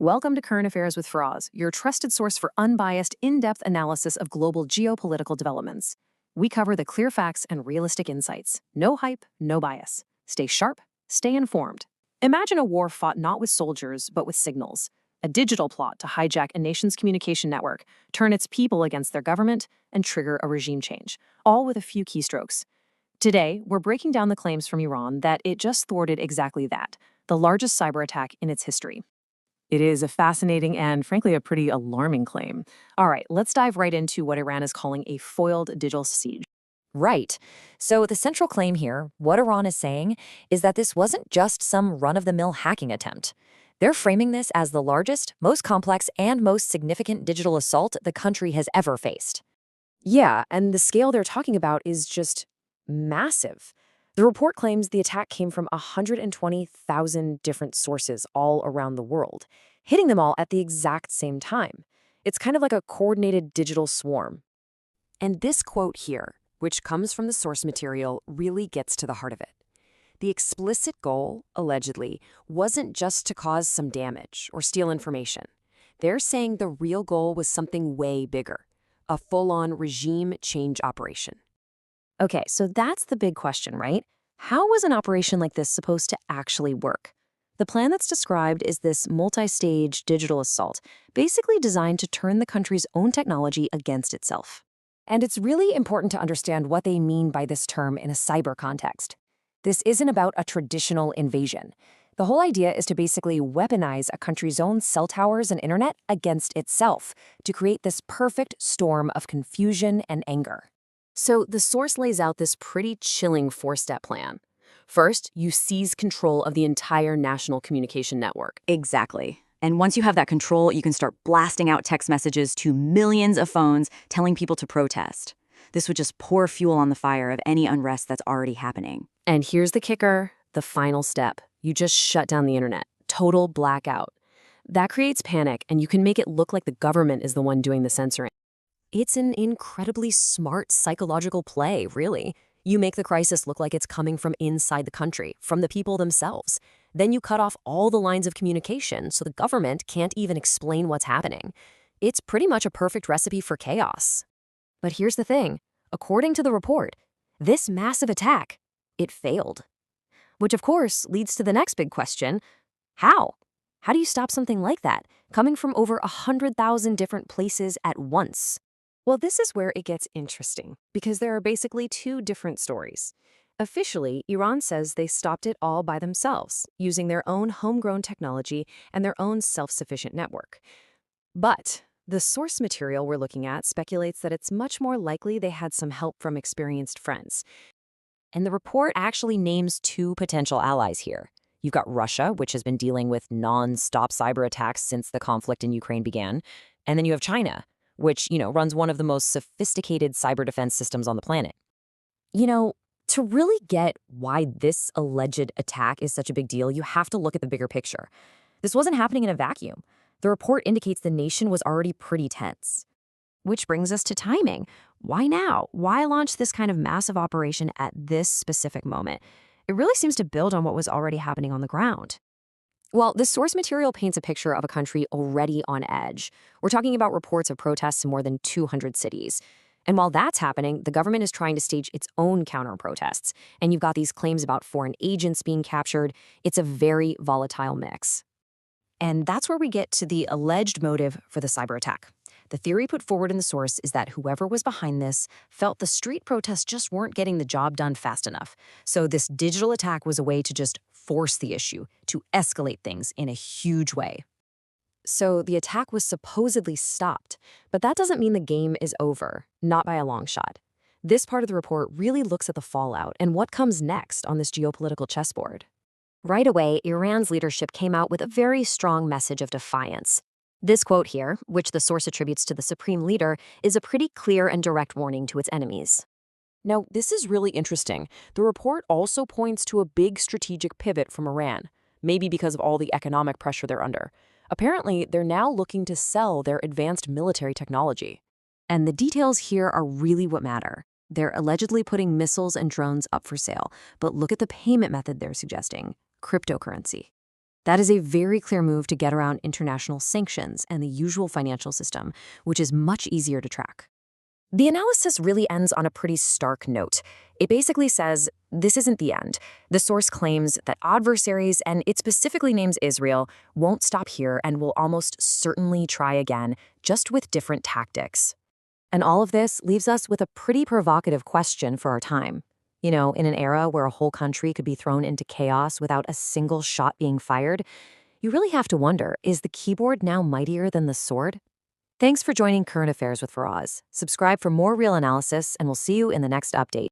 Welcome to Current Affairs with Faraz, your trusted source for unbiased, in-depth analysis of global geopolitical developments. We cover the clear facts and realistic insights. No hype, no bias. Stay sharp, stay informed. Imagine a war fought not with soldiers, but with signals. A digital plot to hijack a nation's communication network, turn its people against their government, and trigger a regime change, all with a few keystrokes. Today, we're breaking down the claims from Iran that it just thwarted exactly that, the largest cyber attack in its history. It is a fascinating and, frankly, a pretty alarming claim. All right, let's dive right into what Iran is calling a foiled digital siege. Right. So the central claim here, what Iran is saying, is that this wasn't just some run-of-the-mill hacking attempt. They're framing this as the largest, most complex, and most significant digital assault the country has ever faced. Yeah, and the scale they're talking about is just massive. The report claims the attack came from 120,000 different sources all around the world, hitting them all at the exact same time. It's kind of like a coordinated digital swarm. And this quote here, which comes from the source material, really gets to the heart of it. The explicit goal, allegedly, wasn't just to cause some damage or steal information. They're saying the real goal was something way bigger, a full-on regime change operation. Okay, so that's the big question, right? How was an operation like this supposed to actually work? The plan that's described is this multi-stage digital assault, basically designed to turn the country's own technology against itself. And it's really important to understand what they mean by this term in a cyber context. This isn't about a traditional invasion. The whole idea is to basically weaponize a country's own cell towers and internet against itself to create this perfect storm of confusion and anger. So the source lays out this pretty chilling four-step plan. First, you seize control of the entire national communication network. Exactly. And once you have that control, you can start blasting out text messages to millions of phones telling people to protest. This would just pour fuel on the fire of any unrest that's already happening. And here's the kicker, the final step. You just shut down the internet. Total blackout. That creates panic, and you can make it look like the government is the one doing the censoring. It's an incredibly smart psychological play, really. You make the crisis look like it's coming from inside the country, from the people themselves. Then you cut off all the lines of communication so the government can't even explain what's happening. It's pretty much a perfect recipe for chaos. But here's the thing. According to the report, this massive attack, it failed. Which, of course, leads to the next big question. How? How do you stop something like that, coming from over 100,000 different places at once? Well, this is where it gets interesting, because there are basically two different stories. Officially, Iran says they stopped it all by themselves, using their own homegrown technology and their own self-sufficient network. But the source material we're looking at speculates that it's much more likely they had some help from experienced friends. And the report actually names two potential allies here. You've got Russia, which has been dealing with non-stop cyber attacks since the conflict in Ukraine began. And then you have China, which, runs one of the most sophisticated cyber defense systems on the planet. To really get why this alleged attack is such a big deal, you have to look at the bigger picture. This wasn't happening in a vacuum. The report indicates the nation was already pretty tense. Which brings us to timing. Why now? Why launch this kind of massive operation at this specific moment? It really seems to build on what was already happening on the ground. Well, the source material paints a picture of a country already on edge. We're talking about reports of protests in more than 200 cities. And while that's happening, the government is trying to stage its own counter-protests. And you've got these claims about foreign agents being captured. It's a very volatile mix. And that's where we get to the alleged motive for the cyber attack. The theory put forward in the source is that whoever was behind this felt the street protests just weren't getting the job done fast enough. So this digital attack was a way to just force the issue, to escalate things in a huge way. So the attack was supposedly stopped, but that doesn't mean the game is over, not by a long shot. This part of the report really looks at the fallout and what comes next on this geopolitical chessboard. Right away, Iran's leadership came out with a very strong message of defiance. This quote here, which the source attributes to the supreme leader, is a pretty clear and direct warning to its enemies. Now, this is really interesting. The report also points to a big strategic pivot from Iran, maybe because of all the economic pressure they're under. Apparently, they're now looking to sell their advanced military technology. And the details here are really what matter. They're allegedly putting missiles and drones up for sale, but look at the payment method they're suggesting: cryptocurrency. That is a very clear move to get around international sanctions and the usual financial system, which is much easier to track. The analysis really ends on a pretty stark note. It basically says, this isn't the end. The source claims that adversaries, and it specifically names Israel, won't stop here and will almost certainly try again, just with different tactics. And all of this leaves us with a pretty provocative question for our time. You know, in an era where a whole country could be thrown into chaos without a single shot being fired, you really have to wonder, is the keyboard now mightier than the sword? Thanks for joining Current Affairs with Faraz. Subscribe for more real analysis, and we'll see you in the next update.